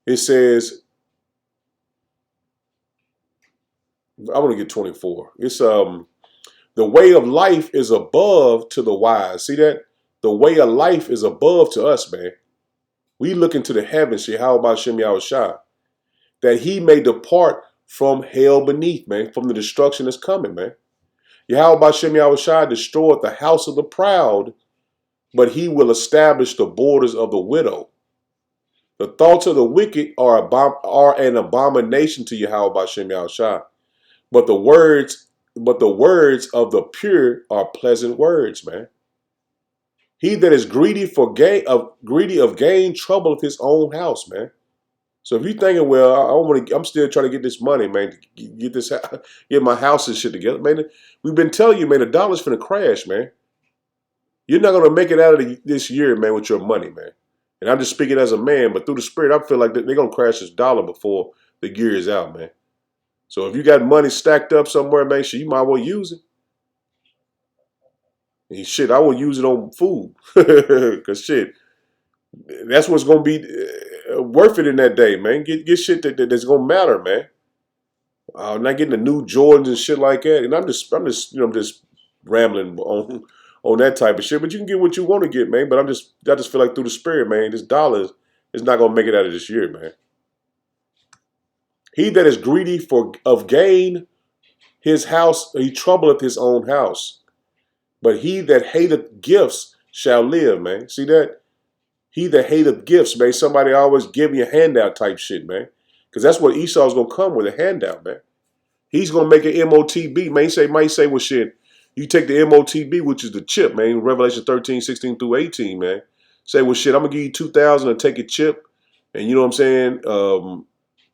It says, I want to get 24. It's the way of life is above to the wise. See that? The way of life is above to us, man. We look into the heavens, Yahweh B'Shem Yahushua, that He may depart from hell beneath, man, from the destruction that's coming, man. Yahweh B'Shem Yahushua destroyed the house of the proud, but He will establish the borders of the widow. The thoughts of the wicked are an abomination to Yahweh B'Shem Yahushua, but the words the words of the pure are pleasant words, man. He that is greedy of gain troubleth his own house, man. So if you're thinking, well, I'm still trying to get this money, man, to get my house and shit together, man. We've been telling you, man, the dollar's finna crash, man. You're not gonna make it out of this year, man, with your money, man. And I'm just speaking as a man, but through the Spirit, I feel like they're gonna crash this dollar before the year is out, man. So if you got money stacked up somewhere, man, shit, you might well use it. And shit, I will use it on food, cause shit, that's what's gonna be worth it in that day, man. Get shit that's gonna matter, man. Not getting the new Jordans and shit like that. And I'm just rambling on that type of shit. But you can get what you want to get, man. But I just feel like through the Spirit, man, this dollar is not gonna make it out of this year, man. He that is greedy of gain, his house, he troubleth his own house. But he that hateth gifts shall live, man. See that? He that hateth gifts, man. Somebody always give you a handout type shit, man. Because that's what Esau's going to come with, a handout, man. He's going to make an MOTB, man. He might say, well, shit, you take the MOTB, which is the chip, man. Revelation 13, 16 through 18, man. Say, well, shit, I'm going to give you 2,000 and take a chip. And you know what I'm saying?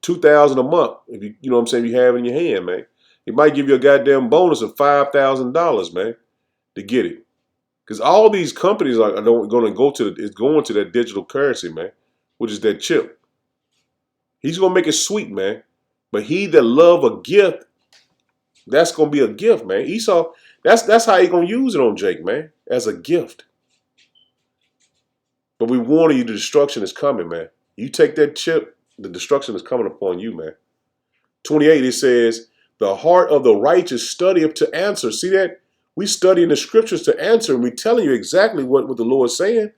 2,000 a month, if you know what I'm saying, you have it in your hand, man. He might give you a goddamn bonus of $5,000, man, to get it. Because all these companies are going to go to that digital currency, man, which is that chip. He's going to make it sweet, man. But he that love a gift, that's going to be a gift, man. Esau, that's how he going to use it on Jake, man, as a gift. But we warn you, the destruction is coming, man. You take that chip, the destruction is coming upon you, man. 28, it says, the heart of the righteous studieth to answer. See that? We study in the scriptures to answer, and we telling you exactly what the Lord's saying.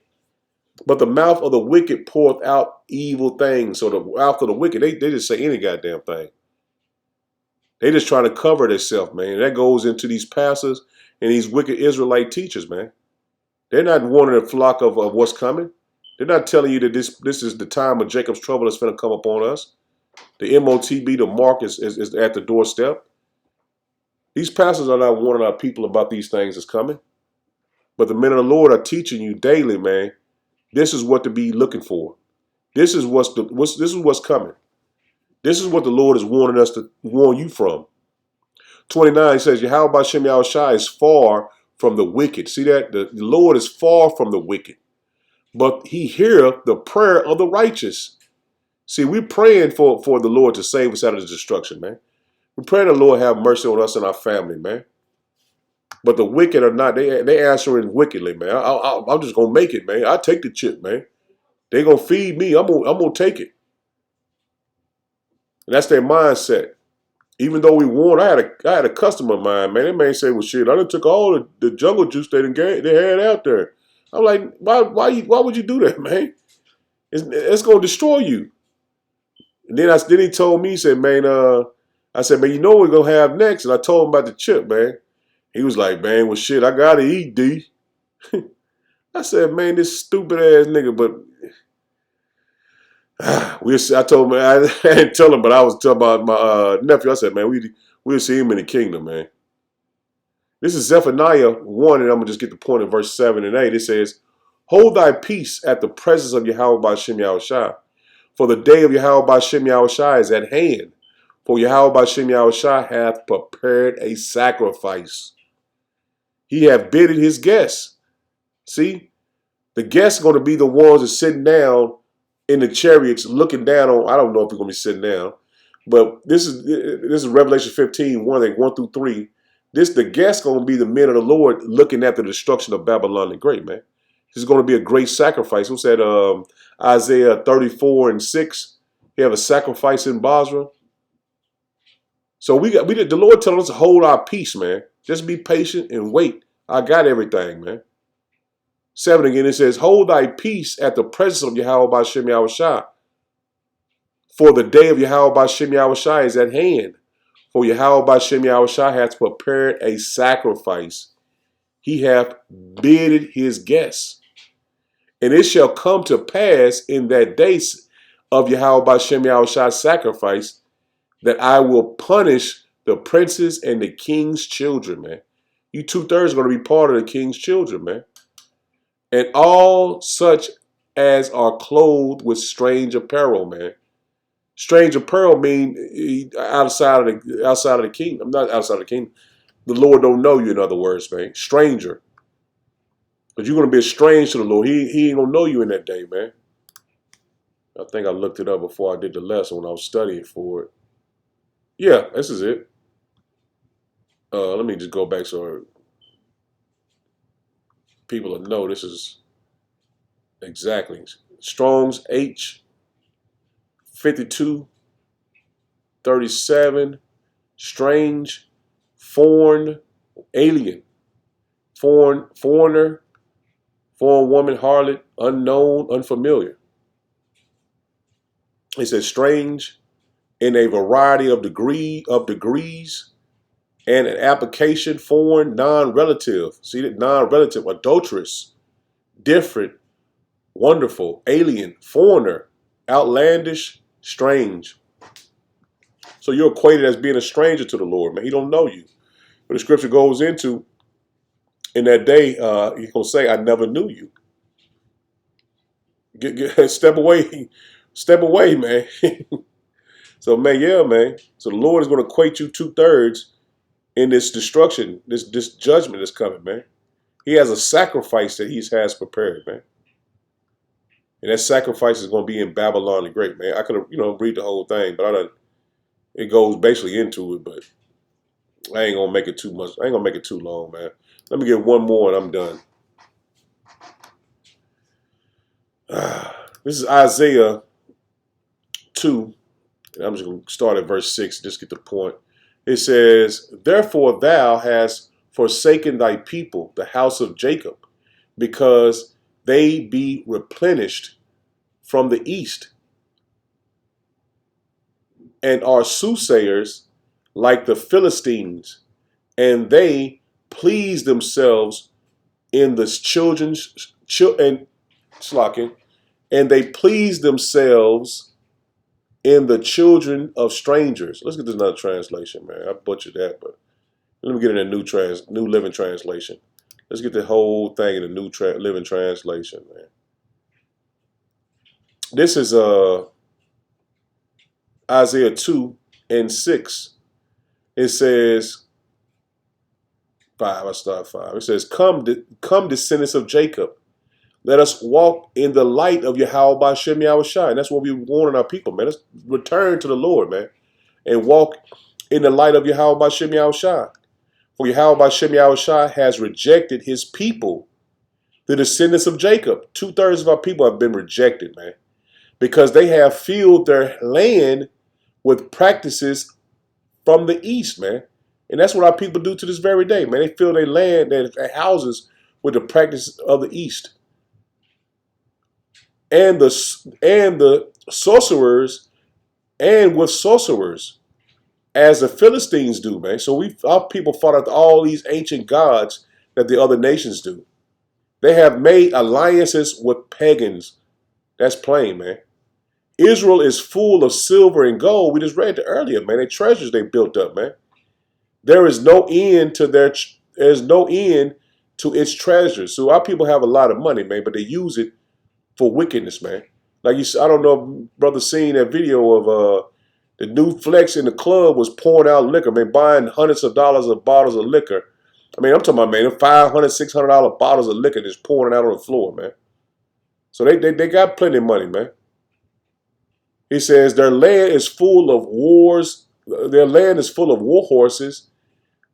But the mouth of the wicked poureth out evil things. So the mouth of the wicked, they just say any goddamn thing. They just trying to cover themselves, man. And that goes into these pastors and these wicked Israelite teachers, man. They're not warning the flock of what's coming. They're not telling you that this is the time of Jacob's trouble that's going to come upon us. The MOTB, the mark is at the doorstep. These pastors are not warning our people about these things that's coming. But the men of the Lord are teaching you daily, man. This is what to be looking for. This is what's coming. This is what the Lord is warning us to warn you from. 29 says, Yahweh B'Shem Yahushua is far from the wicked. See that? The Lord is far from the wicked. But he heareth the prayer of the righteous. See, we're praying for the Lord to save us out of the destruction, man. We're praying the Lord have mercy on us and our family, man. But the wicked are not. They answering wickedly, man. I'm just gonna make it, man. I take the chip, man. They gonna feed me. I'm gonna take it. And that's their mindset. Even though we warned, I had a customer of mine, man. That man say, well, shit, I done took all the jungle juice they had out there. I'm like, why would you do that, man? It's gonna destroy you. And then he told me, he said, man, I said, man, you know what we're gonna have next? And I told him about the chip, man. He was like, man, well, shit, I gotta eat, D. I said, man, this stupid ass nigga, but I told him, I didn't tell him, but I was talking about my nephew. I said, man, we'll see him in the kingdom, man. This is Zephaniah 1, and I'm going to just get the point in verse 7 and 8. It says, hold thy peace at the presence of Yahweh B'Shem Yahushua, for the day of Yahweh B'Shem Yahushua is at hand. For Yahweh B'Shem Yahushua hath prepared a sacrifice. He hath bidded his guests. See? The guests are going to be the ones that sitting down in the chariots looking down on, I don't know if they're going to be sitting down, but this is Revelation 15, 1 through 3. The guests going to be the men of the Lord looking at the destruction of Babylon the Great, man. This is going to be a great sacrifice. What's that? Isaiah 34 and 6. You have a sacrifice in Basra. So the Lord telling us to hold our peace, man. Just be patient and wait. I got everything, man. 7 again, it says, hold thy peace at the presence of Yahweh B'Shem Yahushua, for the day of Yahweh B'Shem Yahushua is at hand. For Yahweh B'Shem Yahushua hath prepared a sacrifice. He hath bidded his guests. And it shall come to pass in that day of Yahweh B'Shem Yahushua's sacrifice that I will punish The princes and the king's children, man. You 2/3 are going to be part of the king's children, man. And all such as are clothed with strange apparel, man. Strange apparel mean outside of the kingdom. Not outside of the kingdom. The Lord don't know you, in other words, man. Stranger. Because you're going to be estranged to the Lord. He ain't going to know you in that day, man. I think I looked it up before I did the lesson when I was studying for it. Yeah, this is it. Let me just go back so people will know this is exactly. Strong's H 5237. Strange, foreign, alien, foreigner, foreign woman, harlot, unknown, unfamiliar. It says strange in a variety of degrees and an application, foreign, non-relative. See that? Non-relative, adulterous, different, wonderful, alien, foreigner, outlandish, strange. So you're equated as being a stranger to the Lord, man. He don't know you. But the scripture goes into, in that day, he's going to say, I never knew you. Step away, man. So, man, yeah, man. So the Lord is going to equate you 2/3 in this destruction, this judgment that's coming, man. He has a sacrifice that he has prepared, man. And that sacrifice is going to be in Babylon the Great, man. I could have, read the whole thing, but it goes basically into it, but I ain't going to make it too much. I ain't going to make it too long, man. Let me get one more and I'm done. This is Isaiah 2. And I'm just going to start at verse 6, just get the point. It says, therefore thou hast forsaken thy people, the house of Jacob, because they be replenished from the east, and are soothsayers like the Philistines, and they please themselves in the and they please themselves in the children of strangers. Let's get this another translation, man. I butchered that, but let me get in a New Living Translation. Let's get the whole thing in a New Living Translation, man. This is Isaiah 2:6. It says 5. I start 5. It says, "Come, descendants of Jacob, let us walk in the light of Yahweh B'Shem Yahushai." And that's what we warning our people, man. Let's return to the Lord, man, and walk in the light of Yahweh B'Shem Yahushai. For Yahweh B'Shem Yahushai has rejected his people, the descendants of Jacob. 2/3 of our people have been rejected, man, because they have filled their land with practices from the east, man. And that's what our people do to this very day, man. They fill their land, their houses with the practices of the east. And the sorcerers, and with sorcerers, as the Philistines do, man. So our people fought after all these ancient gods that the other nations do. They have made alliances with pagans. That's plain, man. Israel is full of silver and gold. We just read it earlier, man. Their treasures they built up, man. There is no end to its treasures. So our people have a lot of money, man, but they use it for wickedness, man. Like I don't know if brother seen that video of the new flex in the club was pouring out liquor, man, buying hundreds of dollars of bottles of liquor. I mean, I'm talking about, man, $500, $600 bottles of liquor just pouring out on the floor, man. So they got plenty of money, man. He says their land is full of wars. Their land is full of war horses.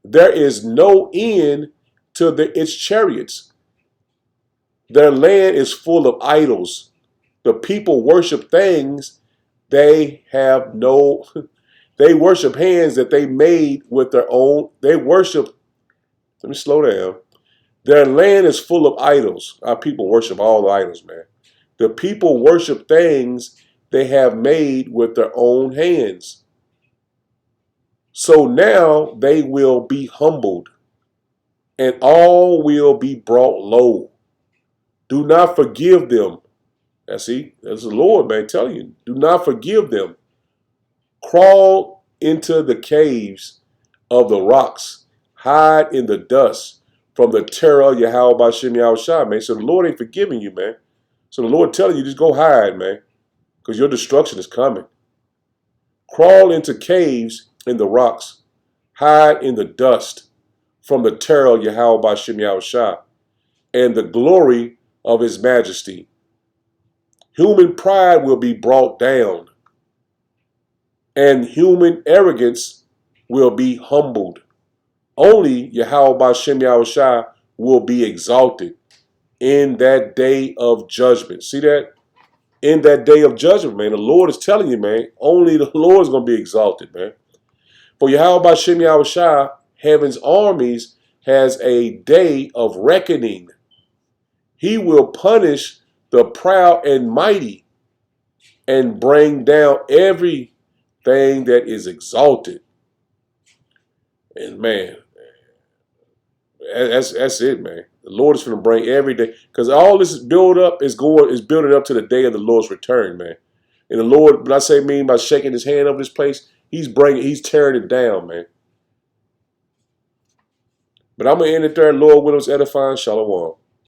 There is no end to its chariots. Their land is full of idols. The people worship things they worship hands that they made with their own. Let me slow down. Their land is full of idols. Our people worship all the idols, man. The people worship things they have made with their own hands. So now they will be humbled, and all will be brought low. Do not forgive them. That's the Lord, man, telling you. Do not forgive them. Crawl into the caves of the rocks, hide in the dust from the terror of Yahweh Ba'Shem Yahushua, man. So the Lord ain't forgiving you, man. So the Lord telling you, just go hide, man, because your destruction is coming. Crawl into caves in the rocks, hide in the dust from the terror of Yahweh Ba'Shem Yahushua and the glory of his majesty. Human pride will be brought down, and human arrogance will be humbled. Only Yahweh Ba'Shem Yahushua will be exalted in that day of judgment. See that? In that day of judgment, man, the Lord is telling you, man, only the Lord is going to be exalted, man. For Yahweh Ba'Shem Yahushua, heaven's armies, has a day of reckoning. He will punish the proud and mighty and bring down everything that is exalted. And man, that's it, man. The Lord is going to bring every day, because all this build up is building up to the day of the Lord's return, man. And the Lord, when I mean by shaking his hand over this place, he's tearing it down, man. But I'm gonna end it there. Lord willing, edifying. Shalom.